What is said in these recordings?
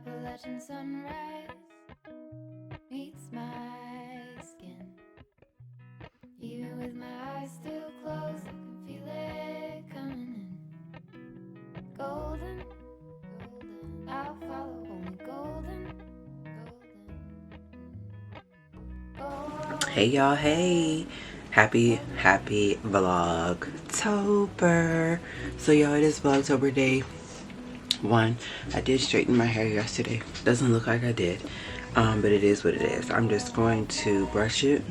Appalachian sunrise meets my skin. Even with my eyes still closed, I can feel it coming in. Golden, golden, I'll follow only golden, golden. Hey y'all, hey. Happy Vlogtober. So y'all, it is Vlogtober day 1. I did straighten my hair yesterday. Doesn't look like I did, but it is what it is. I'm just going to brush it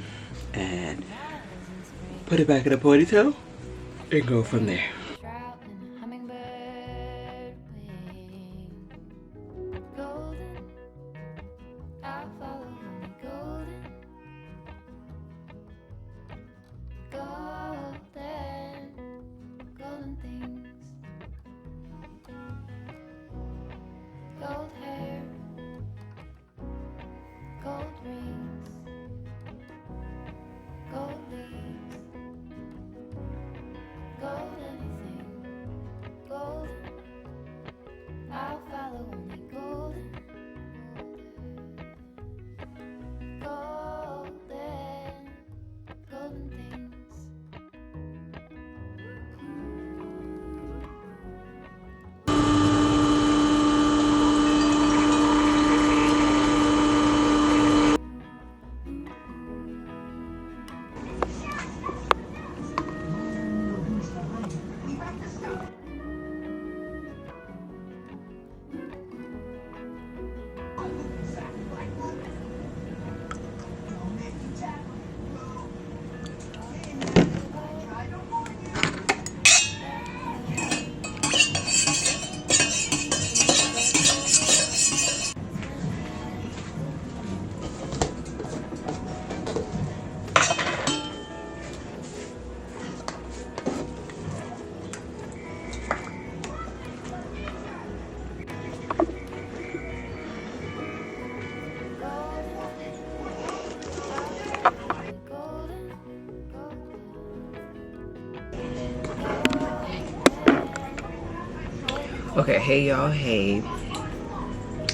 and put it back in a ponytail and go from there. Gold hair, gold rings, gold leaves, gold anything, golden. I'll follow only golden, golden, golden things. Okay, hey y'all, hey.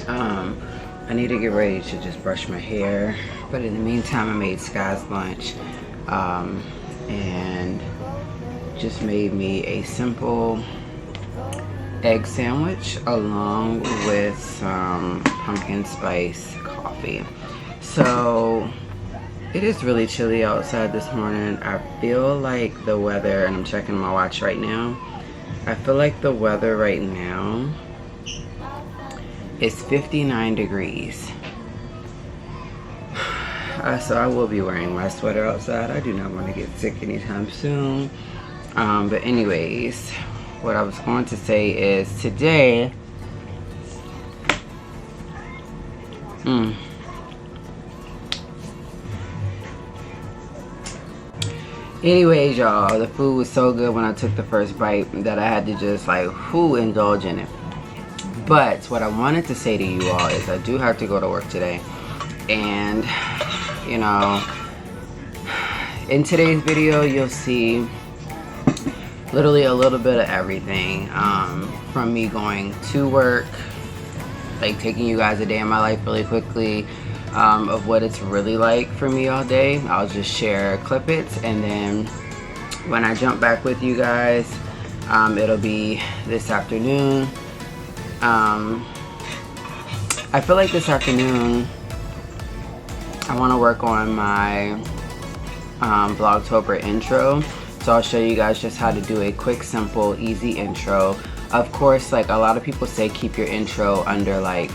I need to get ready to just brush my hair, but in the meantime I made Sky's lunch and just made me a simple egg sandwich along with some pumpkin spice coffee. So it is really chilly outside this morning. I feel like the weather, and I'm checking my watch right now, I feel like the weather right now is 59 degrees. So I will be wearing my sweater outside. I do not want to get sick anytime soon. But anyways, what I was going to say is today, anyways, y'all, the food was so good when I took the first bite that I had to just like, indulge in it. But what I wanted to say to you all is I do have to go to work today. And, you know, in today's video, you'll see literally a little bit of everything. From me going to work, like taking you guys a day in my life really quickly, of what it's really like for me all day. I'll just share clip it, and then when I jump back with you guys, it'll be this afternoon. I feel like this afternoon I want to work on my Vlogtober intro, so I'll show you guys just how to do a quick, simple, easy intro. Of course, like a lot of people say, keep your intro under, like,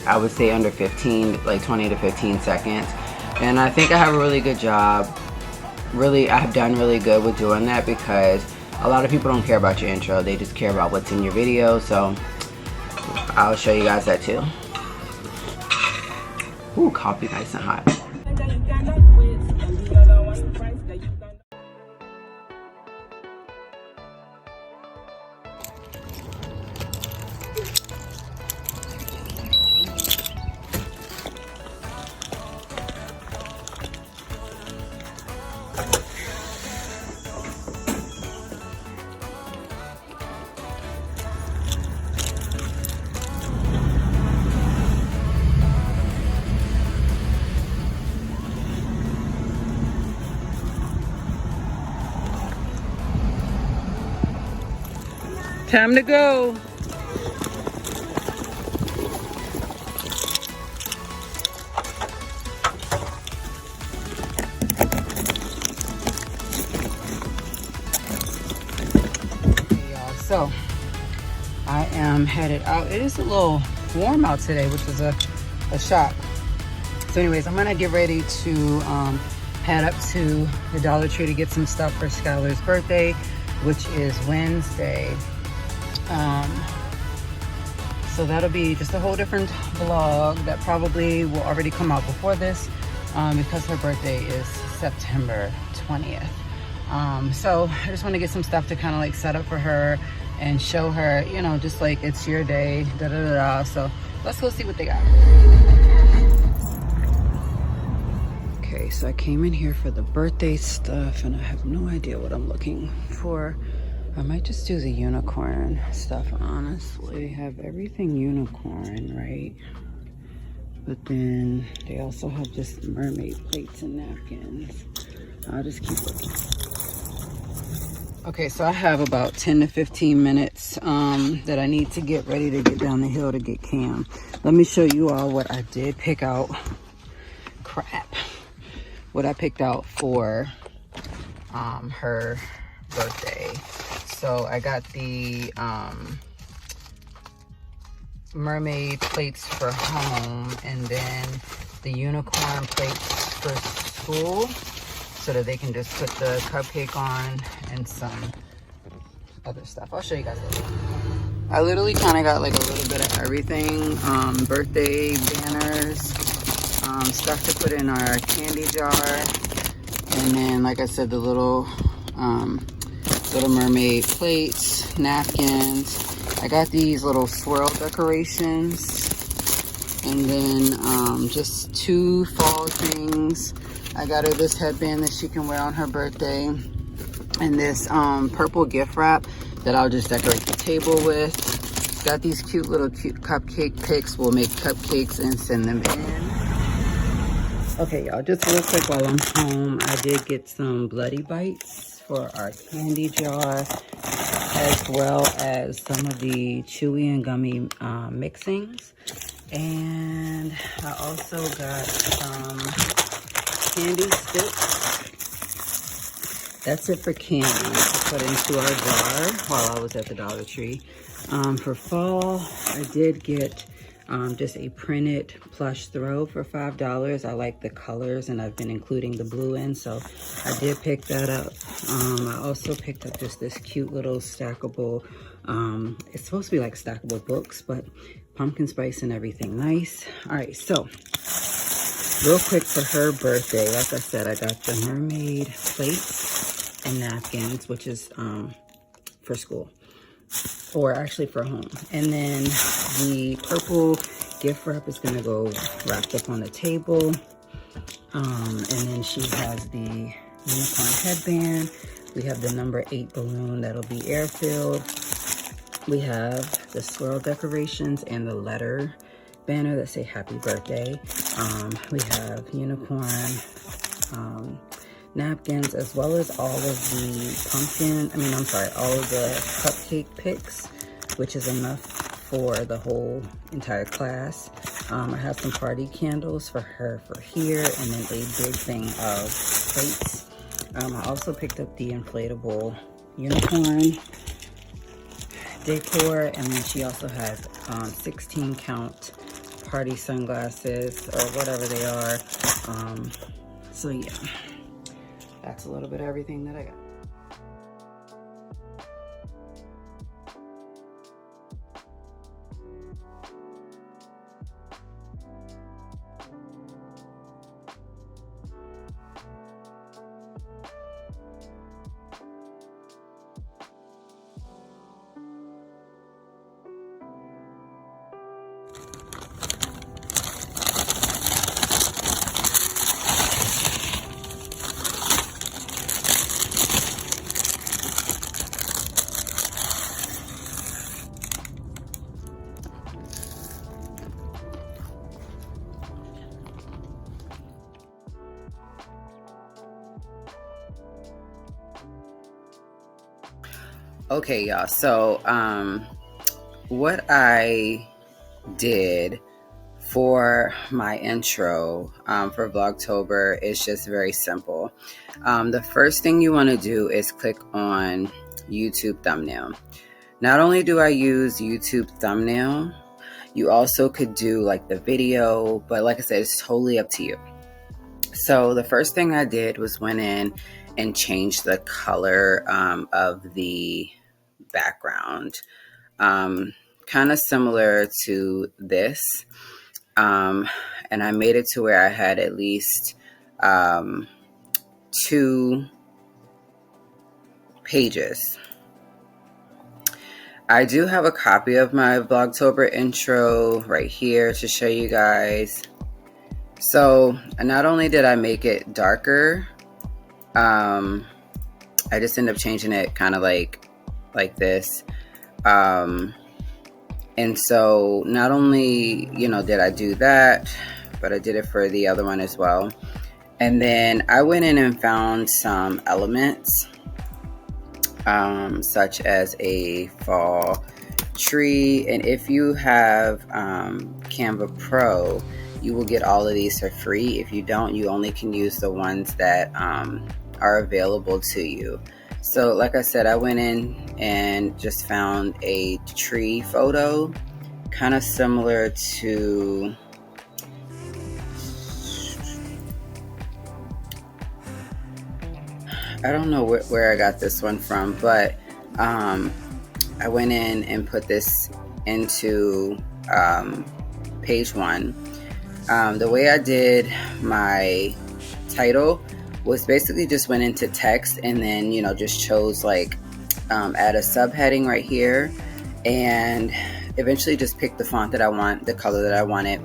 I would say under 15, like 20 to 15 seconds. And I think I have a really good job. Really, I have done really good with doing that, because a lot of people don't care about your intro. They just care about what's in your video. So I'll show you guys that too. Ooh, coffee nice and hot. Time to go. So I am headed out. It is a little warm out today, which is a shock. So anyways, I'm gonna get ready to head up to the Dollar Tree to get some stuff for Skylar's birthday, which is Wednesday. So that'll be just a whole different vlog that probably will already come out before this, because her birthday is September 20th. So I just want to get some stuff to kind of like set up for her and show her, you know, just like it's your day, da da da da. So let's go see what they got. Okay, so I came in here for the birthday stuff and I have no idea what I'm looking for. I might just do the unicorn stuff, honestly. Have everything unicorn, right? But then they also have just mermaid plates and napkins. I'll just keep looking. Okay, so I have about 10 to 15 minutes that I need to get ready to get down the hill to get Cam. Let me show you all what I did pick out. Crap. What I picked out for her birthday. So I got the mermaid plates for home and then the unicorn plates for school, so that they can just put the cupcake on and some other stuff. I'll show you guys later. I literally kind of got like a little bit of everything. Birthday banners, stuff to put in our candy jar, and then like I said, the little mermaid plates, napkins. I got these little swirl decorations, and then just 2 fall things. I got her this headband that she can wear on her birthday, and this purple gift wrap that I'll just decorate the table with. Got these cute cupcake pics. We'll make cupcakes and send them in. Okay, y'all, just real quick while I'm home, I did get some Bloody Bites for our candy jar, as well as some of the chewy and gummy mixings. And I also got some candy sticks. That's it for candy to put into our jar while I was at the Dollar Tree. For fall, I did get just a printed plush throw for $5. I like the colors and I've been including the blue in, so I did pick that up. I also picked up just this cute little stackable, it's supposed to be like stackable books, but pumpkin spice and everything nice. All right, so real quick for her birthday, like I said, I got the mermaid plates and napkins, which is for school, or actually for home. And then the purple gift wrap is gonna go wrapped up on the table. And then she has the unicorn headband. We have the number 8 balloon that'll be air filled. We have the swirl decorations and the letter banner that say happy birthday. We have unicorn napkins, as well as all of the all of the cupcake picks, which is enough for the whole entire class. I have some party candles for her for here, and then a big thing of plates. I also picked up the inflatable unicorn decor, and then she also has 16 count party sunglasses, or whatever they are. So yeah, that's a little bit of everything that I got. Okay, y'all. So, what I did for my intro for Vlogtober is just very simple. The first thing you want to do is click on YouTube thumbnail. Not only do I use YouTube thumbnail, you also could do like the video, but like I said, it's totally up to you. So the first thing I did was went in and changed the color of the background. Kind of similar to this. And I made it to where I had at least 2 pages. I do have a copy of my Vlogtober intro right here to show you guys. So not only did I make it darker, I just ended up changing it kind of like this. And so not only, did I do that, but I did it for the other one as well. And then I went in and found some elements, such as a fall tree. And if you have Canva Pro, you will get all of these for free. If you don't, you only can use the ones that are available to you. So like I said, I went in and just found a tree photo, kind of similar to, I don't know where I got this one from, but I went in and put this into page 1. The way I did my title was basically just went into text and then, just chose like add a subheading right here, and eventually just picked the font that I want, the color that I wanted,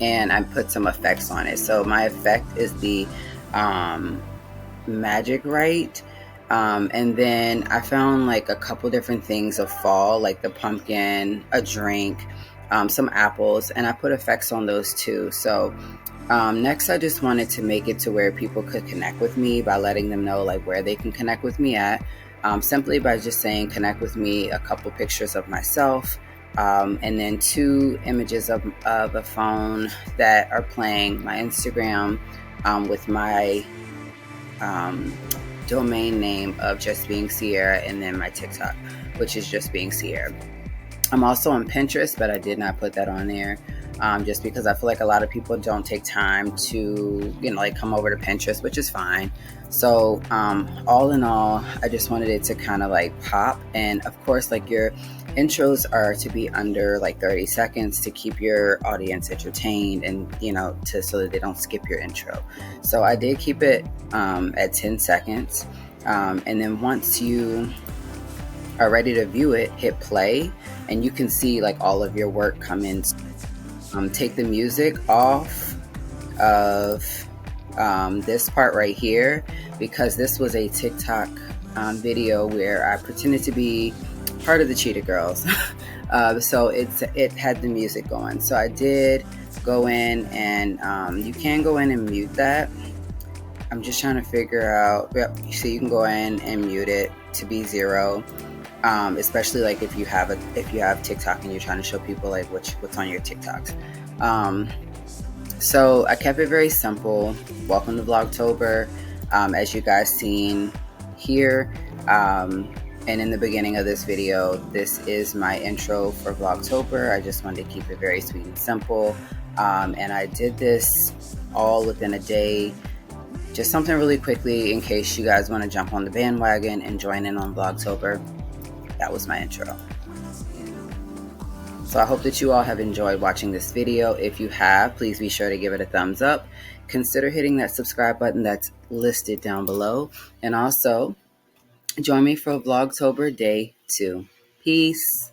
and I put some effects on it. So my effect is the magic right. And then I found like a couple different things of fall, like the pumpkin, a drink, some apples, and I put effects on those too. So next, I just wanted to make it to where people could connect with me by letting them know like where they can connect with me at, simply by just saying connect with me, a couple pictures of myself, and then 2 images of a phone that are playing, my Instagram with my domain name of JustBeingC'Aira, and then my TikTok, which is JustBeingC'Aira. I'm also on Pinterest, but I did not put that on there. Just because I feel like a lot of people don't take time to, like come over to Pinterest, which is fine. So all in all, I just wanted it to kind of like pop. And of course, like your intros are to be under like 30 seconds to keep your audience entertained and, so that they don't skip your intro. So I did keep it at 10 seconds. And then once you are ready to view it, hit play, and you can see like all of your work come in. Take the music off of this part right here, because this was a TikTok video where I pretended to be part of the Cheetah Girls. So it had the music going. So I did go in and you can go in and mute that. I'm just trying to figure out, so you can go in and mute it to be 0. Especially like if you have TikTok and you're trying to show people like what's on your TikToks. So I kept it very simple. Welcome to Vlogtober. As you guys seen here, and in the beginning of this video, this is my intro for Vlogtober. I just wanted to keep it very sweet and simple. And I did this all within a day. Just something really quickly in case you guys want to jump on the bandwagon and join in on Vlogtober. That was my intro. So I hope that you all have enjoyed watching this video. If you have, please be sure to give it a thumbs up. Consider hitting that subscribe button that's listed down below. And also, join me for Vlogtober Day 2. Peace.